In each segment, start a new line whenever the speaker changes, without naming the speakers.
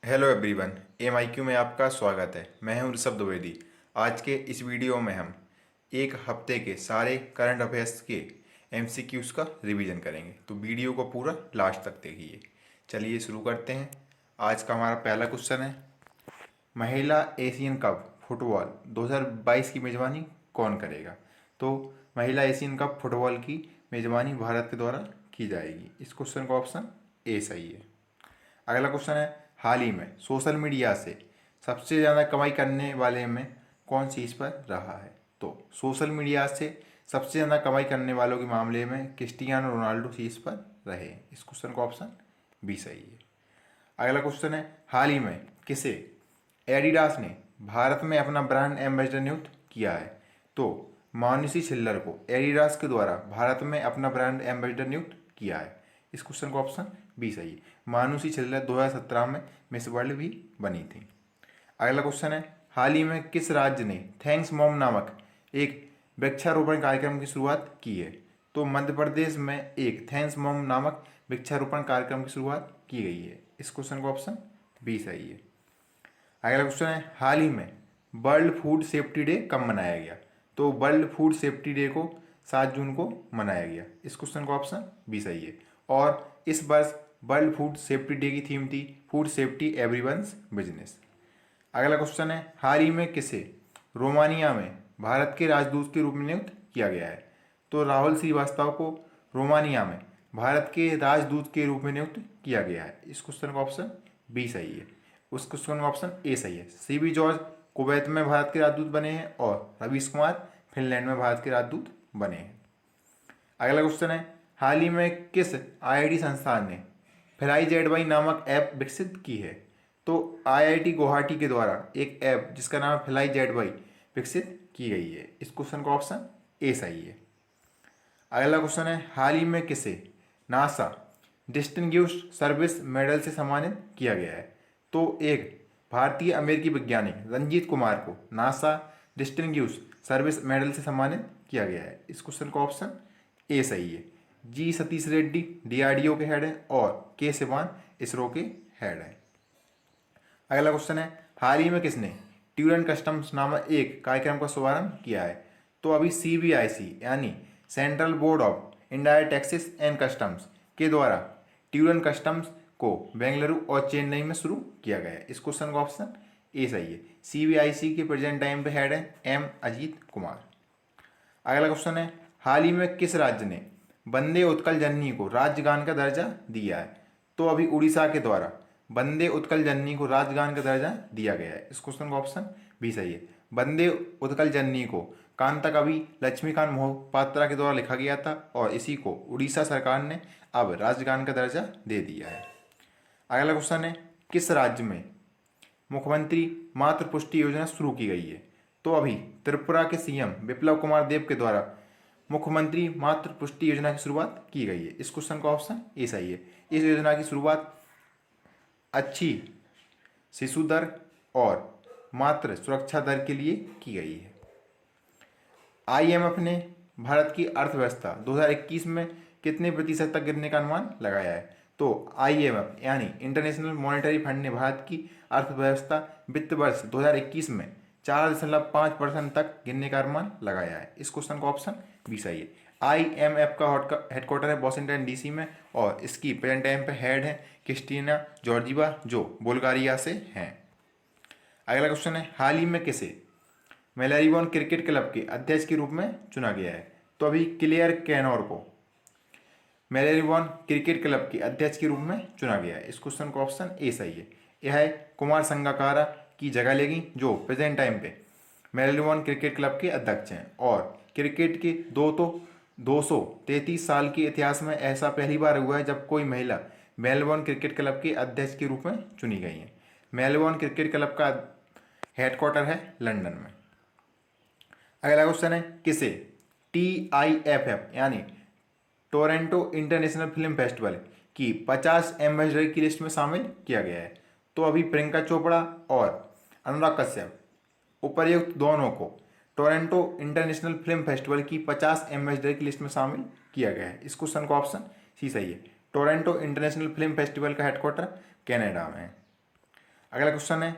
Hello everyone, एमआईक्यू में आपका स्वागत है। मैं हूं ऋषभ द्विवेदी। आज के इस वीडियो में हम एक हफ्ते के सारे करंट अफेयर्स के एमसीक्यूज़ का रिवीजन करेंगे, तो वीडियो को पूरा लास्ट तक देखिए। चलिए शुरू करते हैं। आज का हमारा पहला क्वेश्चन है, महिला एशियन कप फुटबॉल 2022 की मेज़बानी कौन करेगा? तो महिला एशियन कप फुटबॉल की मेज़बानी भारत के द्वारा की जाएगी। इस क्वेश्चन का ऑप्शन ए सही है। अगला क्वेश्चन है, हाल ही में सोशल मीडिया से सबसे ज़्यादा कमाई करने वाले में कौन सी इस पर रहा है? तो सोशल मीडिया से सबसे ज़्यादा कमाई करने वालों के मामले में क्रिस्टियानो रोनाल्डो शीर्ष पर रहे। इस क्वेश्चन का ऑप्शन बी सही है। अगला क्वेश्चन है, हाल ही में किसे एडिडास ने भारत में अपना ब्रांड एम्बेसडर नियुक्त किया है? तो मानुषी छिल्लर को एडिडास के द्वारा भारत में अपना ब्रांड एम्बेसडर नियुक्त किया है। इस क्वेश्चन का ऑप्शन बी सही है। मानुषी छिल्लर 2017 में मिस वर्ल्ड भी बनी थी। अगला क्वेश्चन है, हाल ही में किस राज्य ने थैंक्स मॉम नामक एक वृक्षारोपण कार्यक्रम की शुरुआत की है? तो मध्य प्रदेश में एक थैंक्स मॉम नामक वृक्षारोपण कार्यक्रम की शुरुआत की गई है। इस क्वेश्चन का ऑप्शन बी सही है। अगला क्वेश्चन है, हाल ही में वर्ल्ड फूड सेफ्टी डे कब मनाया गया? तो वर्ल्ड फूड सेफ्टी डे को 7 जून को मनाया गया। इस क्वेश्चन का ऑप्शन बी सही है। और इस वर्ष वर्ल्ड फूड सेफ्टी डे की थीम थी फूड सेफ्टी एवरीवन्स बिजनेस। अगला क्वेश्चन है, हाल ही में किसे रोमानिया में भारत के राजदूत के रूप में नियुक्त किया गया है? तो राहुल श्रीवास्तव को रोमानिया में भारत के राजदूत के रूप में नियुक्त किया गया है। इस क्वेश्चन का ऑप्शन बी सही है। उस क्वेश्चन का ऑप्शन ए सही है। सीबी जॉर्ज कुवैत में भारत के राजदूत बने हैं और रवीश कुमार फिनलैंड में भारत के राजदूत बने हैं। अगला क्वेश्चन है, हाल ही में किस आईआईटी संस्थान ने फ्लाई जेट बाई नामक ऐप विकसित की है? तो आईआईटी गुवाहाटी के द्वारा एक ऐप जिसका नाम फ्लाई जेट बाई विकसित की गई है। इस क्वेश्चन का ऑप्शन ए सही है। अगला क्वेश्चन है, हाल ही में किसे नासा डिस्टिंग्विश्ड सर्विस मेडल से सम्मानित किया गया है? तो एक भारतीय अमेरिकी वैज्ञानिक रंजीत कुमार को नासा डिस्टिंग्विश्ड सर्विस मेडल से सम्मानित किया गया है। इस क्वेश्चन का ऑप्शन ए सही है। जी सतीश रेड्डी डीआरडीओ के हेड हैं और के सिवान इसरो के हेड हैं। अगला क्वेश्चन है, हाल ही में किसने ट्यूरन कस्टम्स नामक एक कार्यक्रम का शुभारंभ किया है? तो अभी सीबीआईसी यानी central board of indirect taxes and customs के द्वारा ट्यूरन कस्टम्स को बेंगलुरु और चेन्नई में शुरू किया गया है। इस क्वेश्चन का ऑप्शन ए सही है। सीबीआईसी के प्रेजेंट टाइम पे हेड है एम अजीत कुमार। अगला क्वेश्चन है, हाल ही में किस राज्य ने वंदे उत्कल जननी को राज्यगान का दर्जा दिया है? तो अभी उड़ीसा के द्वारा वंदे उत्कल जननी को राज्यगान का दर्जा दिया गया है। इस क्वेश्चन का ऑप्शन भी सही है। वंदे उत्कल जननी को कांता कवि लक्ष्मीकांत मोहपात्रा के द्वारा लिखा गया था और इसी को उड़ीसा सरकार ने अब राज्यगान का दर्जा दे दिया है। अगला क्वेश्चन है, किस राज्य में मुख्यमंत्री मातृ पुष्टि योजना शुरू की गई है? तो अभी त्रिपुरा के सीएम बिप्लब कुमार देब के द्वारा मुख्यमंत्री मातृ पुष्टि योजना की शुरुआत की गई है। इस क्वेश्चन का ऑप्शन ए सही है। इस योजना की शुरुआत अच्छी शिशु दर और मातृ सुरक्षा दर के लिए की गई है। आईएमएफ ने भारत की अर्थव्यवस्था 2021 में कितने प्रतिशत तक गिरने का अनुमान लगाया है? तो आईएमएफ यानी इंटरनेशनल मॉनेटरी फंड ने भारत की अर्थव्यवस्था वित्त वर्ष 2021 में 4.5% तक गिरने का अनुमान लगाया है। इस क्वेश्चन का ऑप्शन बी सही है। आईएमएफ का हेडक्वार्टर है वॉशिंगटन डीसी में और इसकी प्रेजेंट टाइम पे हेड है क्रिस्टीना जॉर्जीवा जो बुल्गारिया से हैं। अगला क्वेश्चन है, हाल ही में किसे मेलबोर्न क्रिकेट क्लब के अध्यक्ष के रूप में चुना गया है? तो अभी क्लेयर कैनोर को मेलबोर्न क्रिकेट क्लब के अध्यक्ष के रूप में चुना गया है। इस क्वेश्चन का ऑप्शन ए सही है। यह कुमार संगकारा की जगह लेगी जो प्रेजेंट टाइम पे मेलबोर्न क्रिकेट क्लब के अध्यक्ष हैं और क्रिकेट के 233 साल के इतिहास में ऐसा पहली बार हुआ है जब कोई महिला मेलबोर्न क्रिकेट क्लब के अध्यक्ष के रूप में चुनी गई है। मेलबोर्न क्रिकेट क्लब का हेडक्वार्टर है लंदन में। अगला क्वेश्चन है, किसे TIFF यानी टोरंटो इंटरनेशनल फिल्म फेस्टिवल की 50 एम्बेसडर की लिस्ट में शामिल किया गया है? तो अभी प्रियंका चोपड़ा और अनुराग कश्यप उपर्युक्त दोनों को टोरंटो इंटरनेशनल फिल्म फेस्टिवल की 50 एम्बेसडर की लिस्ट में शामिल किया गया है। इस क्वेश्चन का ऑप्शन सी सही है। टोरंटो इंटरनेशनल फिल्म फेस्टिवल का हेडक्वार्टर कनाडा में है। अगला क्वेश्चन है,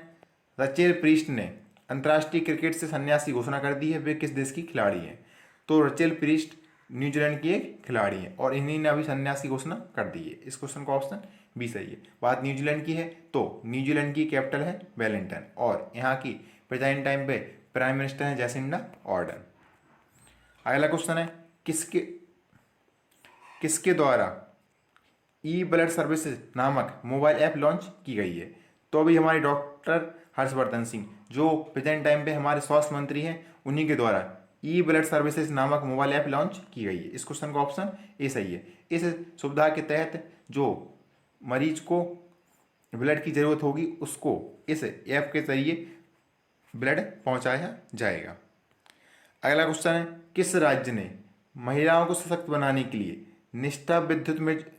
रचेल प्रीस्ट ने अंतर्राष्ट्रीय क्रिकेट से संन्यास की घोषणा कर दी है, वे किस देश की खिलाड़ी हैं? तो रचेल प्रीस्ट न्यूजीलैंड की एक खिलाड़ी हैं और इन्हीं ने अभी संन्यास की घोषणा कर दी है। इस क्वेश्चन का ऑप्शन बी सही है। बात न्यूजीलैंड की है तो न्यूजीलैंड की कैपिटल है वेलिंगटन और यहाँ की प्रेजेंट टाइम पे प्राइम मिनिस्टर है जैसिंडा आर्डर्न। अगला क्वेश्चन है, किसके किसके द्वारा ई ब्लड सर्विसेज नामक मोबाइल ऐप लॉन्च की गई है? तो अभी हमारे डॉक्टर हर्षवर्धन सिंह जो प्रेजेंट टाइम पे हमारे स्वास्थ्य मंत्री हैं, उन्हीं के द्वारा ई ब्लड सर्विसेज नामक मोबाइल ऐप लॉन्च की गई है। इस क्वेश्चन का ऑप्शन ए सही है। इस सुविधा के तहत जो मरीज को ब्लड की जरूरत होगी उसको इस ऐप के जरिए ब्लड पहुंचाया जाएगा। अगला क्वेश्चन है, किस राज्य ने महिलाओं को सशक्त बनाने के लिए निष्ठा विद्युत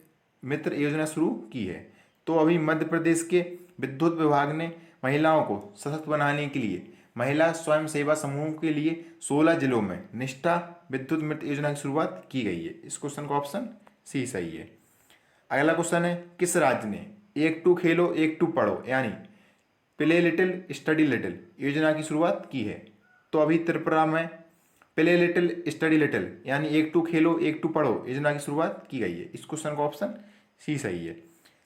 मित्र योजना शुरू की है? तो अभी मध्य प्रदेश के विद्युत विभाग ने महिलाओं को सशक्त बनाने के लिए महिला स्वयं सेवा समूह के लिए 16 जिलों में निष्ठा विद्युत मित्र योजना की शुरुआत की गई है। इस क्वेश्चन का ऑप्शन सी सही है। अगला क्वेश्चन है, किस राज्य ने एक टू खेलो एक टू पढ़ो यानी प्ले लिटिल स्टडी लिटिल योजना की शुरुआत की है? तो अभी त्रिपुरा में प्ले लिटिल स्टडी लिटिल यानी एक टू खेलो एक टू पढ़ो योजना की शुरुआत की गई है। इस क्वेश्चन का ऑप्शन सी सही है।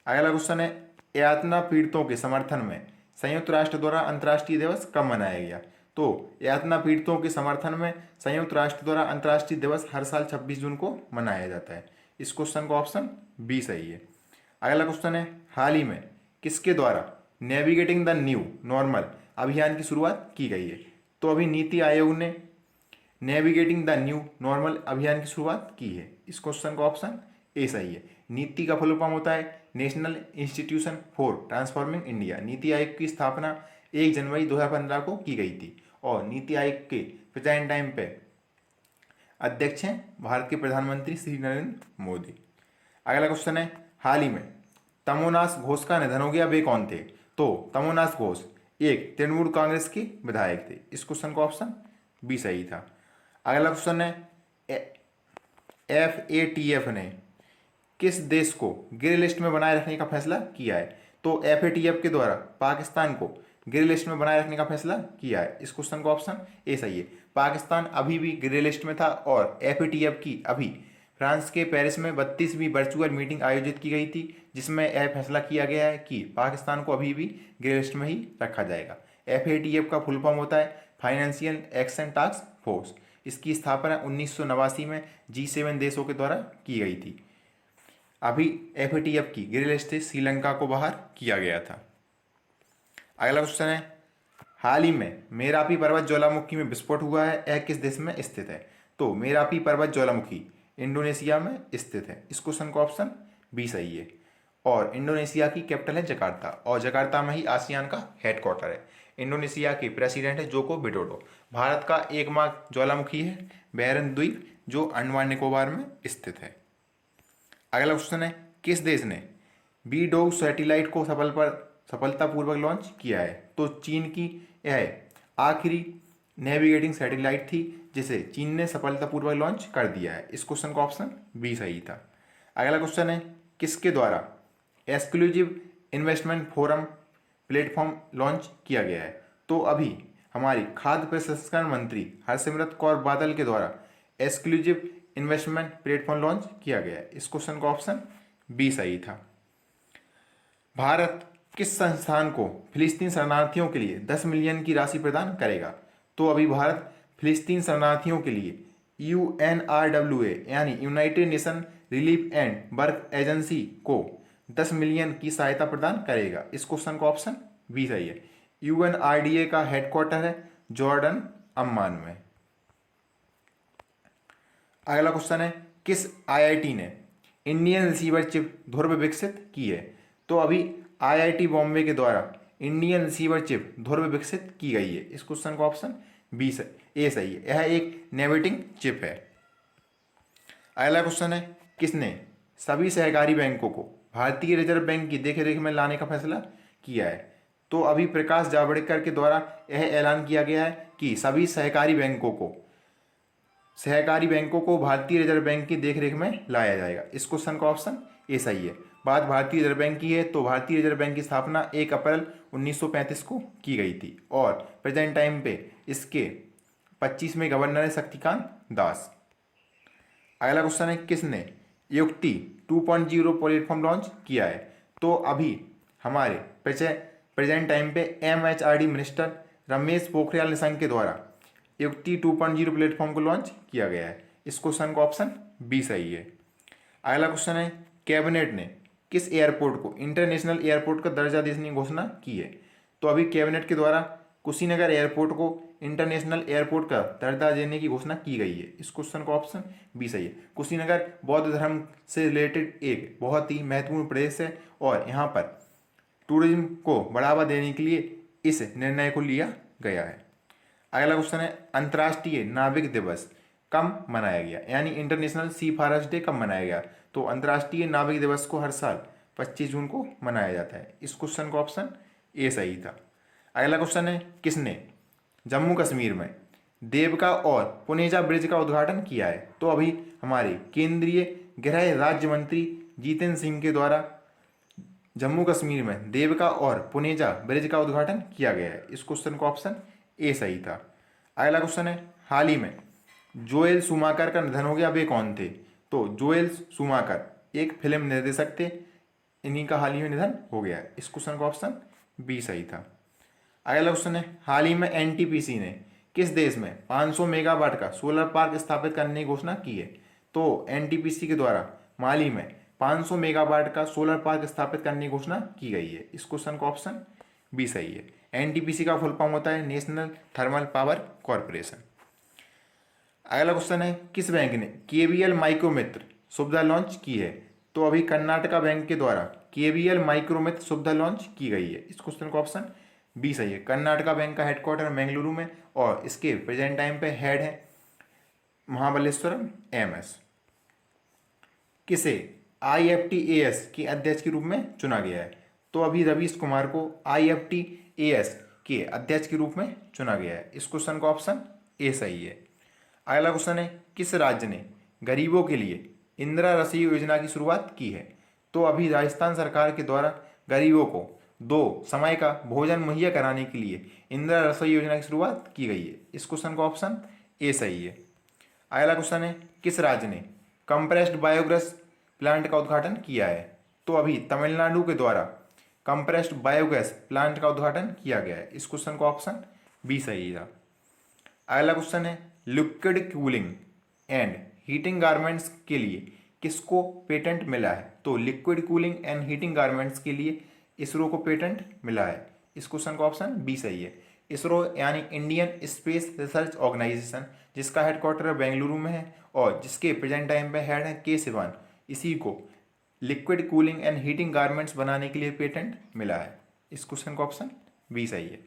अगला क्वेश्चन है, यातना पीड़ितों के समर्थन में संयुक्त राष्ट्र द्वारा अंतर्राष्ट्रीय दिवस कब मनाया गया? तो यातना पीड़ितों के समर्थन में संयुक्त राष्ट्र द्वारा अंतर्राष्ट्रीय दिवस हर साल 26 जून को मनाया जाता है। इस क्वेश्चन का ऑप्शन बी सही है। अगला क्वेश्चन है, हाल ही में किसके द्वारा नेविगेटिंग द न्यू नॉर्मल अभियान की शुरुआत की गई है? तो अभी नीति आयोग ने नेविगेटिंग द न्यू नॉर्मल अभियान की शुरुआत की है। इस क्वेश्चन का ऑप्शन ए सही है। नीति का फुल फॉर्म होता है national institution for transforming India. NITI Aayog की स्थापना 1 जनवरी 2015 को की गई थी और नीति आयोग के प्रेजेंट टाइम पे अध्यक्ष हैं भारत के प्रधानमंत्री श्री नरेंद्र मोदी। अगला क्वेश्चन है, हाल ही में तमोनाश घोष का निधन हो गया, वे कौन थे? तो तमोनाश घोष एक तृणमूल कांग्रेस के विधायक थे। इस क्वेश्चन का ऑप्शन बी सही था। अगला क्वेश्चन है, FATF ने किस देश को ग्रे लिस्ट में बनाए रखने का फैसला किया है? तो FATF के द्वारा पाकिस्तान को ग्रे लिस्ट में बनाए रखने का फैसला किया है। इस क्वेश्चन का ऑप्शन ए सही है। पाकिस्तान अभी भी ग्रे लिस्ट में था और FATF की अभी फ्रांस के पेरिस में 32वीं वर्चुअल मीटिंग आयोजित की गई थी जिसमें यह फैसला किया गया है कि पाकिस्तान को अभी भी ग्रे लिस्ट में ही रखा जाएगा। FATF का फुल फॉर्म होता है फाइनेंशियल एक्शन टास्क फोर्स। इसकी स्थापना 1989 में G7 देशों के द्वारा की गई थी। अभी FATF की ग्रे लिस्ट से श्रीलंका को बाहर किया गया था। अगला क्वेश्चन है, हाल ही में मेरापी पर्वत ज्वालामुखी में विस्फोट हुआ है, यह किस देश में स्थित है? तो मेरापी पर्वत ज्वालामुखी इंडोनेशिया में स्थित है। इस क्वेश्चन का ऑप्शन बी सही है। और इंडोनेशिया की कैपिटल है जकार्ता और जकार्ता में ही आसियान का हेडक्वार्टर है। इंडोनेशिया के प्रेसिडेंट है जोको विडोडो। भारत का एकमात्र ज्वालामुखी है बैरन द्वीप जो अंडमान निकोबार में स्थित है। अगला क्वेश्चन है, किस देश ने बीडोग सैटेलाइट को सफलतापूर्वक लॉन्च किया है? तो चीन की यह आखिरी नेविगेटिंग सैटेलाइट थी जिसे चीन ने सफलतापूर्वक लॉन्च कर दिया है। इस क्वेश्चन का ऑप्शन बी सही था। अगला क्वेश्चन है, किसके द्वारा exclusive investment forum platform launch किया गया है? तो अभी हमारी खाद्य प्रसंस्करण मंत्री हरसिमरत कौर बादल के द्वारा एक्सक्लूसिव इन्वेस्टमेंट प्लेटफॉर्म लॉन्च किया गया है। इस क्वेश्चन का ऑप्शन बी सही था। भारत किस संस्थान को फिलिस्तीन शरणार्थियों के लिए 10 मिलियन की राशि प्रदान करेगा? तो अभी भारत फिलिस्तीन शरणार्थियों के लिए UNRWA यानी United nation relief and work agency को 10 मिलियन की सहायता प्रदान करेगा। इस क्वेश्चन का ऑप्शन बी सही है। UNRDA का हेडक्वार्टर है जॉर्डन अम्मान में। अगला क्वेश्चन है, किस IIT ने इंडियन रिसीवर चिप ध्रुव विकसित की है? तो अभी IIT बॉम्बे के द्वारा इंडियन रिसीवर चिप ध्रुव विकसित की गई है। इस क्वेश्चन का ऑप्शन बी ए सही है। यह एक नेविटिंग चिप है। अगला क्वेश्चन है, किसने सभी सहकारी बैंकों को भारतीय रिजर्व बैंक की देखरेख में लाने का फैसला किया है? तो अभी प्रकाश जावड़ेकर के द्वारा यह ऐलान किया गया है कि सभी सहकारी बैंकों को भारतीय रिजर्व बैंक की देखरेख में लाया जाएगा। इस क्वेश्चन का ऑप्शन ए सही है। बात भारतीय रिजर्व बैंक की है तो भारतीय रिजर्व बैंक की स्थापना 1 अप्रैल 1935 को की गई थी और प्रेजेंट टाइम पे इसके 25वें गवर्नर है शक्तिकांत दास। अगला क्वेश्चन है किसने युक्ति 2.0 प्लेटफॉर्म लॉन्च किया है? तो अभी हमारे प्रेजेंट टाइम पे MHRD मिनिस्टर रमेश पोखरियाल निशंक के द्वारा युक्ति 2.0 प्लेटफॉर्म को लॉन्च किया गया है। इस क्वेश्चन का ऑप्शन बी सही है। अगला क्वेश्चन है कैबिनेट ने किस एयरपोर्ट को इंटरनेशनल एयरपोर्ट का दर्जा देने की घोषणा की है? तो अभी कैबिनेट के द्वारा कुशीनगर एयरपोर्ट को इंटरनेशनल एयरपोर्ट का दर्जा देने की घोषणा की गई है। इस क्वेश्चन का ऑप्शन बी सही है। कुशीनगर बौद्ध धर्म से रिलेटेड एक बहुत ही महत्वपूर्ण प्रदेश है और यहाँ पर टूरिज्म को बढ़ावा देने के लिए इस निर्णय को लिया गया है। अगला क्वेश्चन है अंतर्राष्ट्रीय नाविक दिवस कब मनाया गया, यानी इंटरनेशनल सी फारर्स डे कब मनाया गया? तो अंतर्राष्ट्रीय नाविक दिवस को हर साल 25 जून को मनाया जाता है। इस क्वेश्चन का ऑप्शन ए सही था। अगला क्वेश्चन है किसने जम्मू कश्मीर में देवका और पुनेजा ब्रिज का उद्घाटन किया है? तो अभी हमारे केंद्रीय गृह राज्य मंत्री जितेंद्र सिंह के द्वारा जम्मू कश्मीर में देवका और पुनेजा ब्रिज का उद्घाटन किया गया है। इस क्वेश्चन का ऑप्शन ए सही था। अगला क्वेश्चन है हाल ही में जोएल शूमाकर का निधन हो गया, वे कौन थे? तो जोएल शूमाकर एक फिल्म निर्देशक थे, इन्हीं का हाल ही में निधन हो गया है। इस क्वेश्चन का ऑप्शन बी सही था। अगला क्वेश्चन है हाल ही में NTPC ने किस देश में 500 मेगावाट का सोलर पार्क स्थापित करने की घोषणा की है? तो NTPC के द्वारा माली में 500 मेगावाट का सोलर पार्क स्थापित करने की घोषणा की गई है। इस क्वेश्चन का ऑप्शन बी सही है। NTPC का फुल फॉर्म होता है नेशनल थर्मल पावर कॉरपोरेशन। अगला क्वेश्चन है किस बैंक ने KVL माइक्रो मित्र सुविधा लॉन्च की है? तो अभी कर्नाटका बैंक के द्वारा KVL माइक्रो मित्र सुविधा लॉन्च की गई है। इस क्वेश्चन का ऑप्शन बी सही है। कर्नाटका बैंक का हेडक्वार्टर बेंगलुरु में और इसके प्रेजेंट टाइम पे हेड है महाबलेश्वरम MS। किसे IFTAS के अध्यक्ष के रूप में चुना गया है? तो अभी रवीश कुमार को IFTAS के अध्यक्ष के रूप में चुना गया है। इस क्वेश्चन का ऑप्शन ए सही है। अगला क्वेश्चन है किस राज्य ने गरीबों के लिए इंदिरा रसोई योजना की शुरुआत की है? तो अभी राजस्थान सरकार के द्वारा गरीबों को 2 समय का भोजन मुहैया कराने के लिए इंदिरा रसोई योजना की शुरुआत की गई है। इस क्वेश्चन का ऑप्शन ए सही है। अगला क्वेश्चन है किस राज्य ने कंप्रेस्ड बायोगैस प्लांट का उद्घाटन किया है? तो अभी तमिलनाडु के द्वारा कंप्रेस्ड बायोगैस प्लांट का उद्घाटन किया गया है। इस क्वेश्चन का ऑप्शन बी सही था। अगला क्वेश्चन है liquid cooling and heating garments के लिए किसको पेटेंट मिला है? तो liquid cooling and heating garments के लिए इसरो को पेटेंट मिला है। इस क्वेश्चन का ऑप्शन बी सही है। इसरो यानी इंडियन स्पेस रिसर्च ऑर्गेनाइजेशन, जिसका हेडक्वार्टर बेंगलुरु में है और जिसके प्रेजेंट टाइम पे हेड है के सिवान, इसी को liquid cooling and heating garments बनाने के लिए पेटेंट मिला है। इस क्वेश्चन का ऑप्शन बी सही है।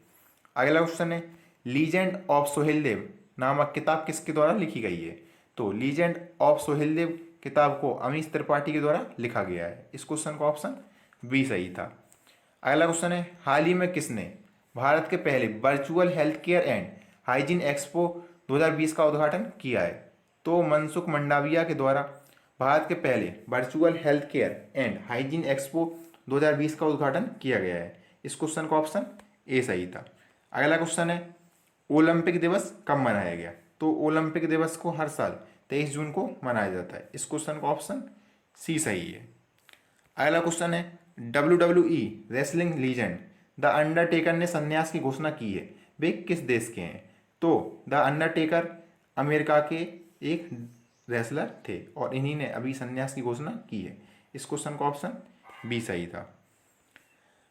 अगला क्वेश्चन है लीजेंड ऑफ सोहेलदेव नामक किताब किसके द्वारा लिखी गई है? तो लीजेंड ऑफ सोहेलदेव किताब को अमीश त्रिपाठी के द्वारा लिखा गया है। इस क्वेश्चन का ऑप्शन बी सही था। अगला क्वेश्चन है हाल ही में किसने भारत के पहले virtual health care and hygiene expo 2020 का उद्घाटन किया है? तो मनसुख मंडाविया के द्वारा भारत के पहले virtual health care and hygiene expo 2020 का उद्घाटन किया गया है। इस क्वेश्चन का ऑप्शन ए सही था। अगला क्वेश्चन है ओलंपिक दिवस कब मनाया गया? तो ओलंपिक दिवस को हर साल 23 जून को मनाया जाता है। इस क्वेश्चन का ऑप्शन सी सही है। अगला क्वेश्चन है WWE wrestling legend the Undertaker ने संन्यास की घोषणा की है, वे किस देश के हैं? तो द अंडरटेकर अमेरिका के एक रेसलर थे और इन्हीं ने अभी संन्यास की घोषणा की है। इस क्वेश्चन का ऑप्शन बी सही था।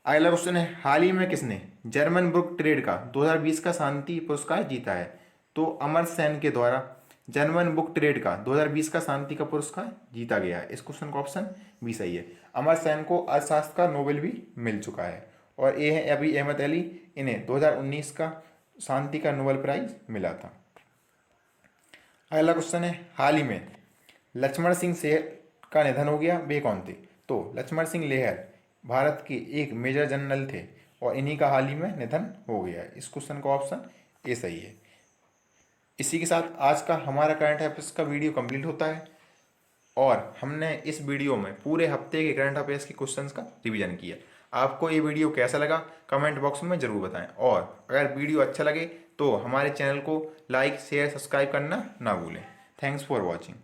अगला क्वेश्चन है हाल ही में किसने जर्मन बुक ट्रेड का 2020 का शांति पुरस्कार जीता है? तो अमर सेन के द्वारा जर्मन बुक ट्रेड का 2020 का शांति का पुरस्कार जीता गया है। इस क्वेश्चन का ऑप्शन बी सही है। अमर सेन को अर्थशास्त्र का नोबेल भी मिल चुका है और ये है अभी अहमद अली, इन्हें 2019 का शांति का नोबेल प्राइज मिला था। अगला क्वेश्चन है हाल ही में लक्ष्मण सिंह सेहर का निधन हो गया, वे कौन थे? तो लक्ष्मण सिंह लेहर भारत के एक मेजर जनरल थे और इन्हीं का हाल ही में निधन हो गया है। इस क्वेश्चन का ऑप्शन ए सही है। इसी के साथ आज का हमारा करंट अफेयर्स का वीडियो कंप्लीट होता है। और हमने इस वीडियो में पूरे हफ्ते के करंट अफेयर्स के क्वेश्चंस का रिवीजन किया। आपको ये वीडियो कैसा लगा कमेंट बॉक्स में ज़रूर बताएं, और अगर वीडियो अच्छा लगे तो हमारे चैनल को लाइक शेयर सब्सक्राइब करना ना भूलें। Thanks for watching.